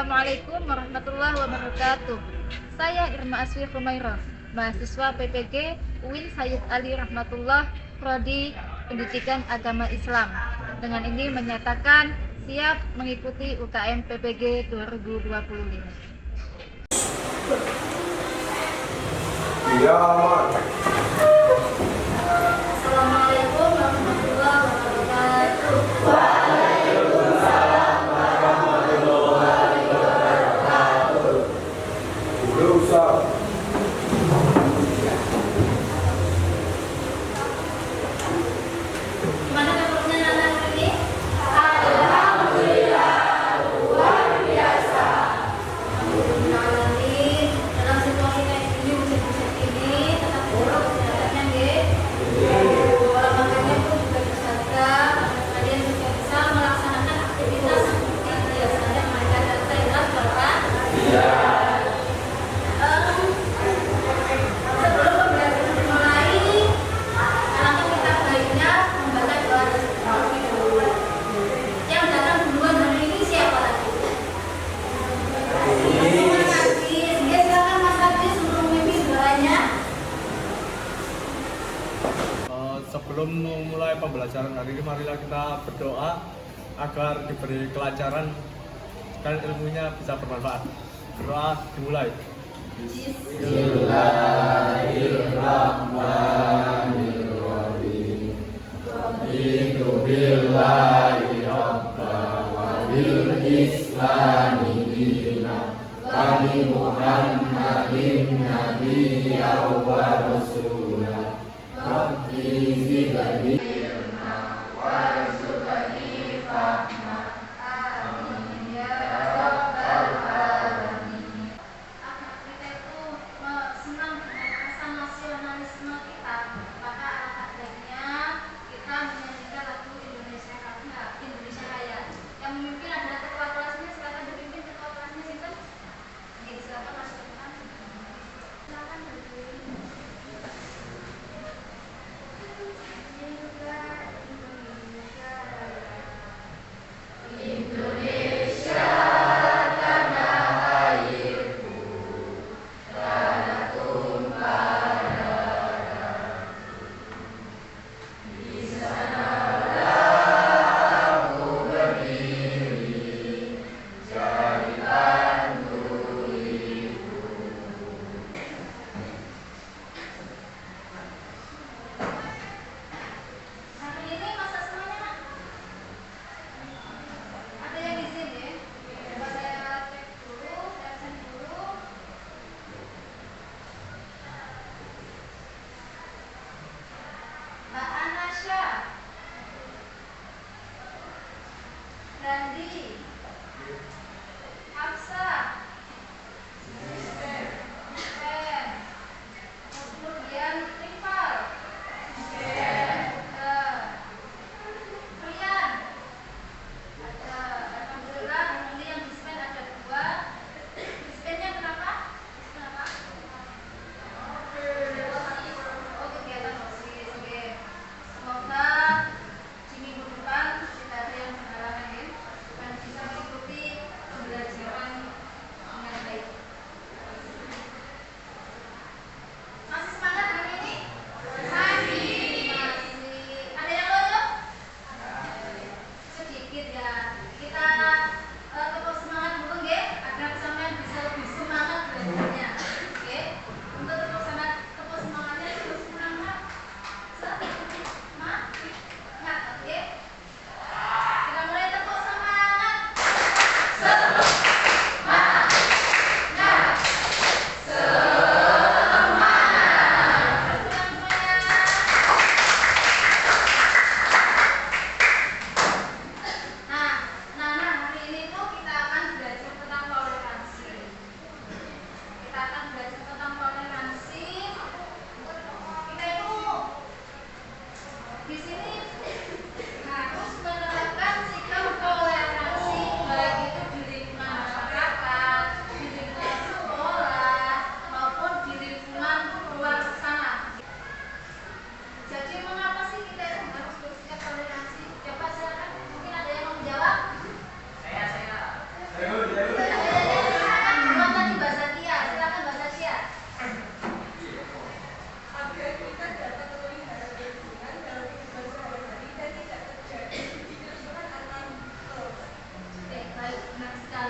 Assalamualaikum warahmatullahi wabarakatuh. Saya Irma Asfi Humairah, mahasiswa PPG UIN Sayyid Ali Rahmatullah, Prodi Pendidikan Agama Islam. Dengan ini menyatakan siap mengikuti UKM PPG 2025. Ya, Mak. Assalamualaikum warahmatullahi wabarakatuh. Dosa. Gimana dapurnya anak ini? Dalam situasi kayak gini, musim-musim ini, tetap jaga kesehatannya, nggih. Pola makannya pun juga dijaga. Kalian juga bisa melaksanakan aktivitas seperti biasanya mereka datang jelas kan? Iya. Sebelum pembelajaran dimulai, alangkah kita baiknya membaca doa terlebih dahulu. Yang datang duluan hari ini siapa lagi? Mas Hadis, silakan Mas Hadis untuk memimpin doanya. Sebelum memulai pembelajaran hari ini, marilah kita berdoa agar diberi kelancaran dan ilmunya bisa bermanfaat. Berdoa dimulai. Bismillahirrahmanirrahim. Raditu billahi rabban wa bil islami dinan wa bi Muhammadin nabiyyan wa rasulan. Rabbi zidni ilma warzuqni fahma. Amin ya rabbal alamin. Agar kita itu senang dengan rasa nasionalisme kita, maka alangkah baiknya kita menyanyikan lagu Indonesia Raya. Yang memimpin adalah ketua kelasnya. Silakan dipimpin ketua kelasnya, silakan. Silakan masuk ke depan. Silakan berdiri.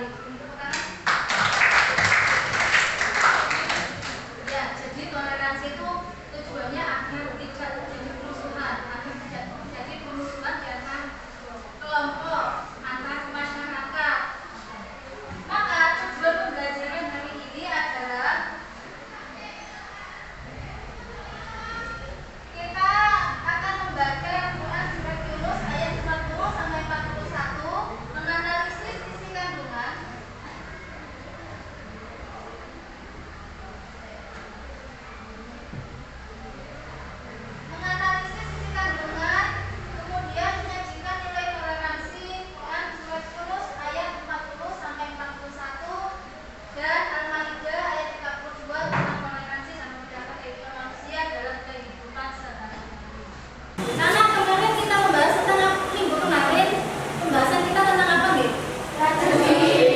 kembali. Tepuk tangan. Ya, jadi toleransi itu tujuannya agar tidak terjadi kerusuhan, agar tidak terjadi kerusuhan di antara kelompok, antar masyarakat. Maka tujuan pembelajaran hari ini adalah kita akan membaca Quran surat Yunus ayat 40 sampai 41, menganalisis isi kandungan, kemudian menyajikan nilai toleransi Quran surat Yunus ayat 40 sampai 41 dan Al-Maidah ayat 32 tentang toleransi dan menjaga kehidupan manusia dalam kehidupan sehari-hari. Karena kemarin kita membahas tentang minggu kemarin pembahasan kita tentang apa nih? Tajwid.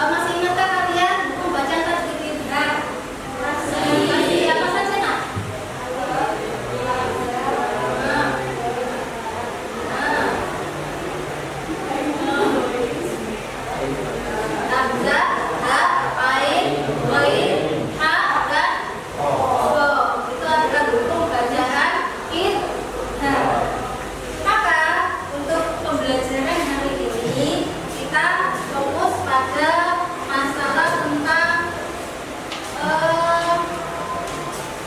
Masih ingatkah kalian buku bacaan tajwid itu? Masih apa saja nak? Hamzah, ha, ain, ghain, ha, dan o. Itu adalah buku bacaan idgham. Maka untuk pembelajaran hari ini kita fokus pada masalah tentang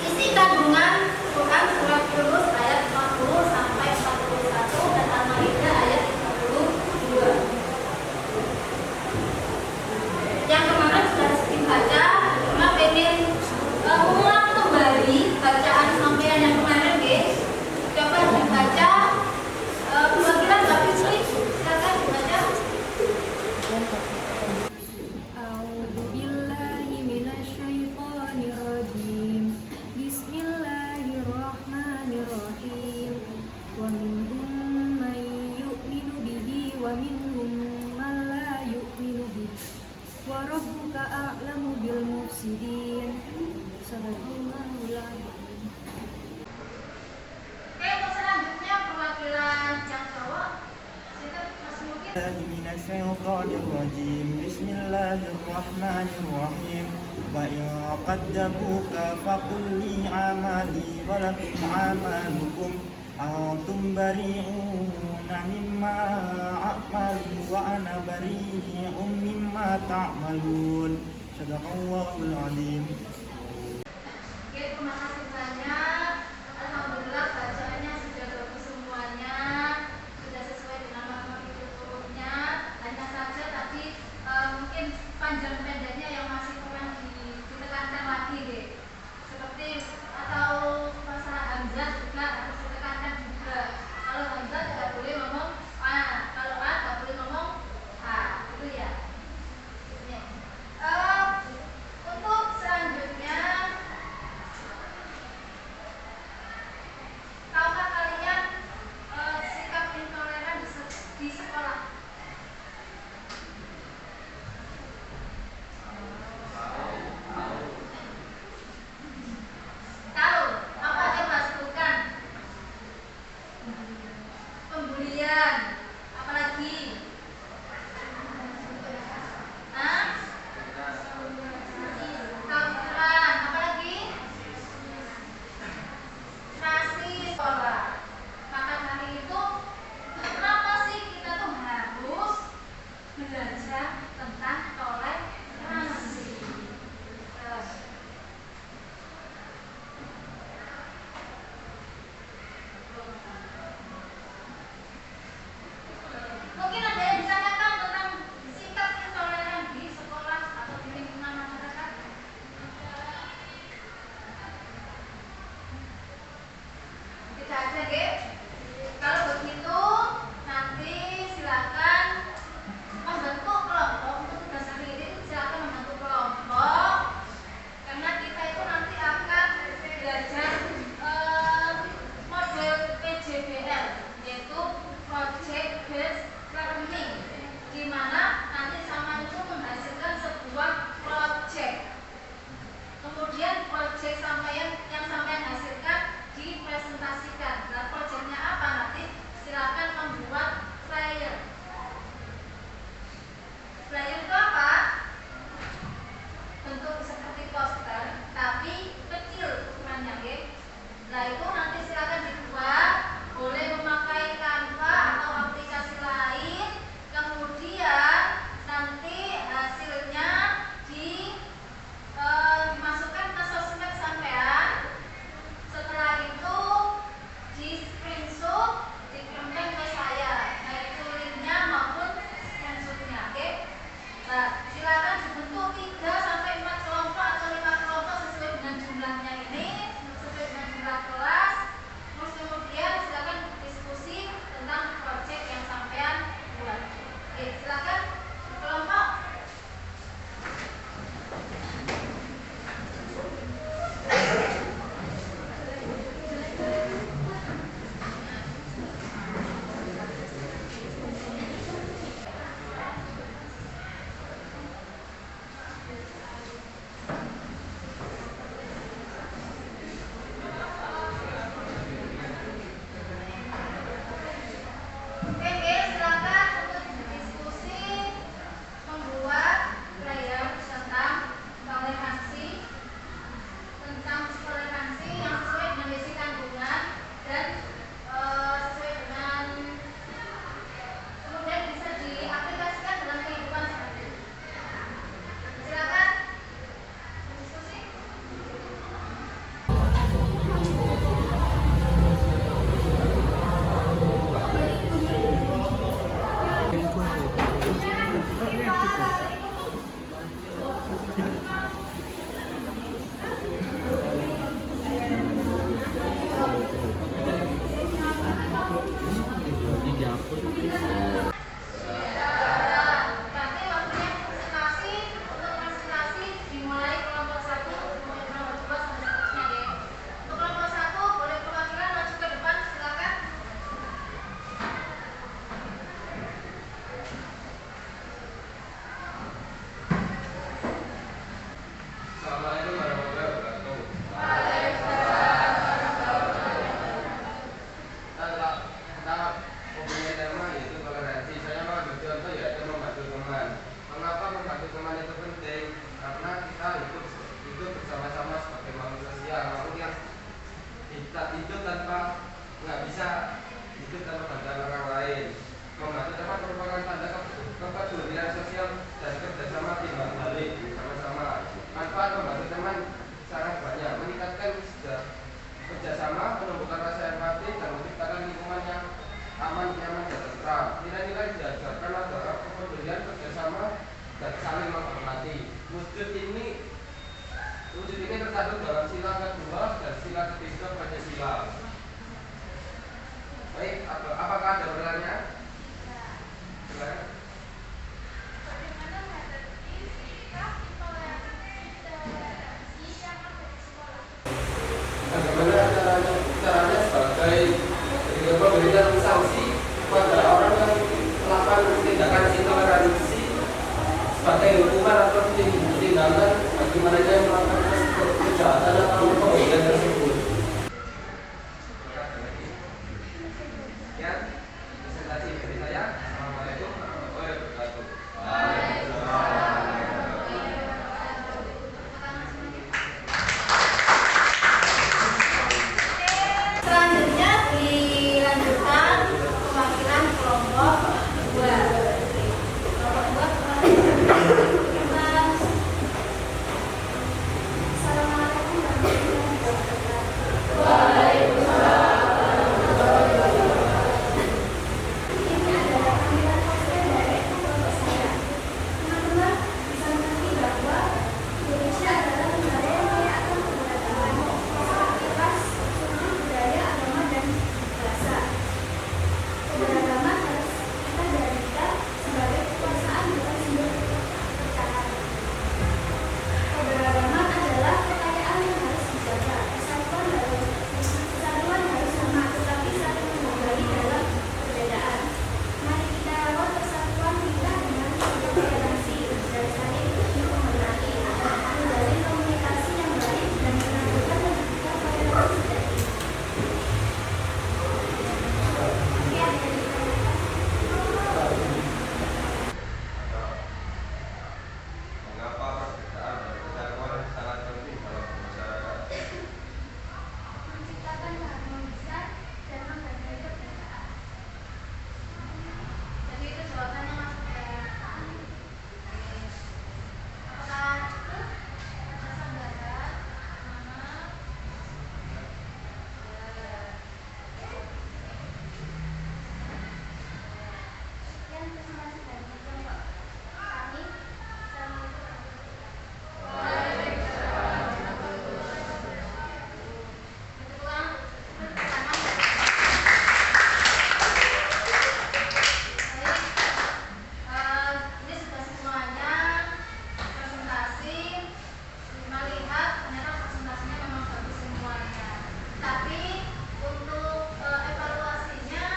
isi kandungan Quran surat Yunus ayat 40 sampai 41 dan Al-Maidah ayat 32. Yang kemarin sudah sering baca, cuma pengen ulang kembali bacaan sampean yang kemarin, guys. Coba dibaca perwakilan Mbak Fitri, silakan dibaca. A'udzu billahi minasyaitonir rajim. Bismillahirrahmanirrahim. Wa minhum man yu'minu bihi wa minhum man la yu'minu bihi. Wa rabbuka a'lamu bil mufsidin. Sadaqallahul adzim. Oke, untuk selanjutnya perwakilan yang Jawa. Silakan Mas Mungkin. من الشيطان الرجيم بسم الله الرحمن الرحيم وإن قدموك فقل لي عملي ولكم أعمالكم أنتم بريئون مما أعمل وأنا بريء مما تعملون صدق الله العظيم. Oke, terima kasih banyak. Alhamdulillah bacaannya sudah bagus semuanya, sudah sesuai dengan norma hurufnya. Hanya saja tadi mungkin panjang pendeknya yang masih kurang ditekankan lagi deh. Seperti atau masalah hamzah juga harus ditekankan juga. Kalau hamzah tidak boleh ngomong a, kalau a tidak boleh ngomong a, gitu ya. Untuk selanjutnya sebagai hukuman atau tindakan bagi mereka yang melakukan kejahatan atau penghinaan tersebut. Sekian presentasi dari saya. Assalamualaikum warahmatullahi wabarakatuh. Selanjutnya dilanjutkan perwakilan kelompok 2. Kelompok 2 Assalamualaikum warahmatullahi wabarakatuh. Ini adalah tampilan poster dari kelompok saya. Teman-teman bisa mengerti bahwa Indonesia adalah negara yang kaya akan keberagaman seperti ras, suku, budaya, agama, dan bahasa. Keberagaman harus kita jadikan sebagai kekuasaan bukan sumber perpecahan. Keberagaman adalah kekayaan yang harus dijaga. Kesatuan harus sama, tetapi saling menghargai dalam perbedaan. Mari kita rawat persatuan kita dengan toleransi dan saling menghormati, menjalin komunikasi yang baik dan menanamkan pendidikan toleransi dan Mengapa perbedaan dan persatuan sangat penting dalam masyarakat? menciptakan keharmonisan dan menghargai perbedaan. Jadi itu jawabannya Mas Butet. Apakah cukup? Ada gambaran? Mana? Sekian presentasi dari kelompok kami. Ini sudah semuanya presentasi. Melihat ternyata presentasinya memang bagus semuanya. Tapi untuk evaluasinya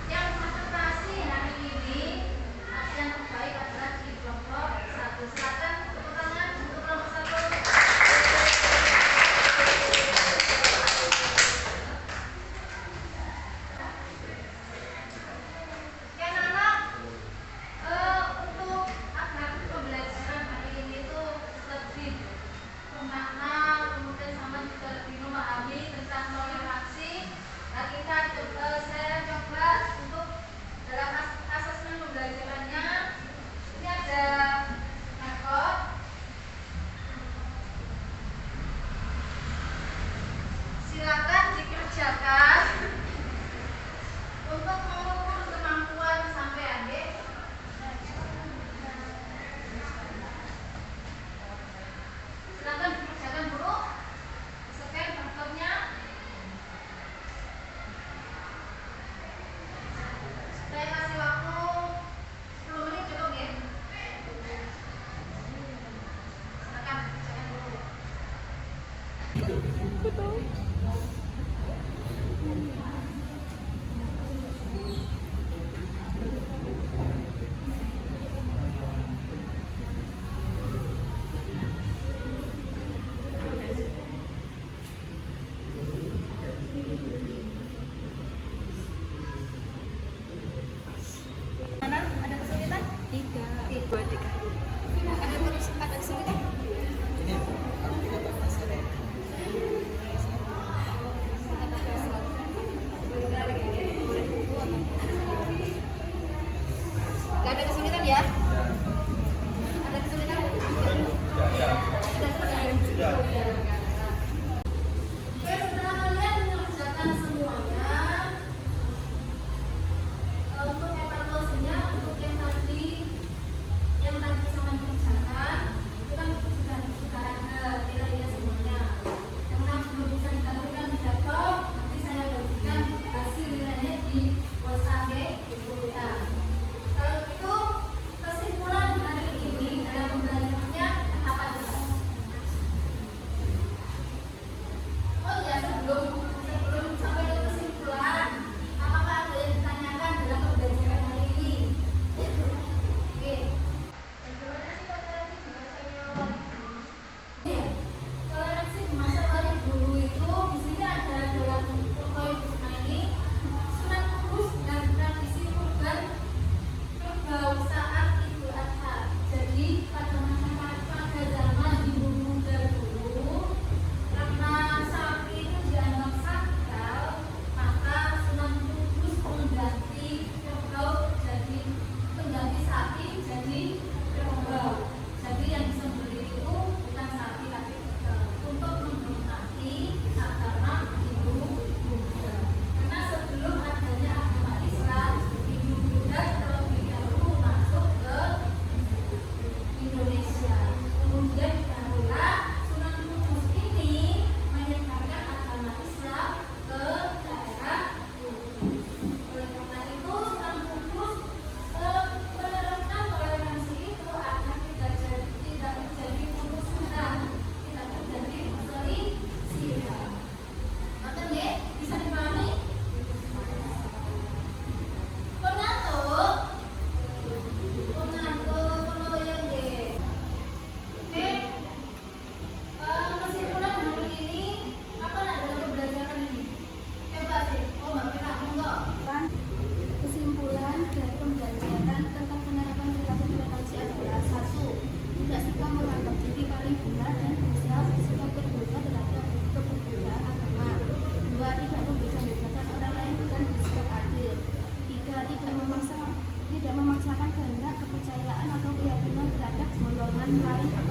yang presentasi hari ini yang terbaik adalah di kelompok 1. Silakan tepuk tangan untuk kelompok 1. Ya anak, untuk agar pembelajaran hari ini itu lebih bermakna, kemudian sama juga lebih memahami tentang toleransi. Saya coba untuk dalam asesmen pembelajarannya ini ada narkot. Silakan dikerjakan untuk mengukur kemampuan sampean, nggih. Silakan dikerjakan dulu. Scan barcode-nya. Saya kasih waktu 10 menit cukup, nggih. Silakan dikerjakan dulu. Mana? Ada kesulitan? Tidak. Ada kesulitan? lain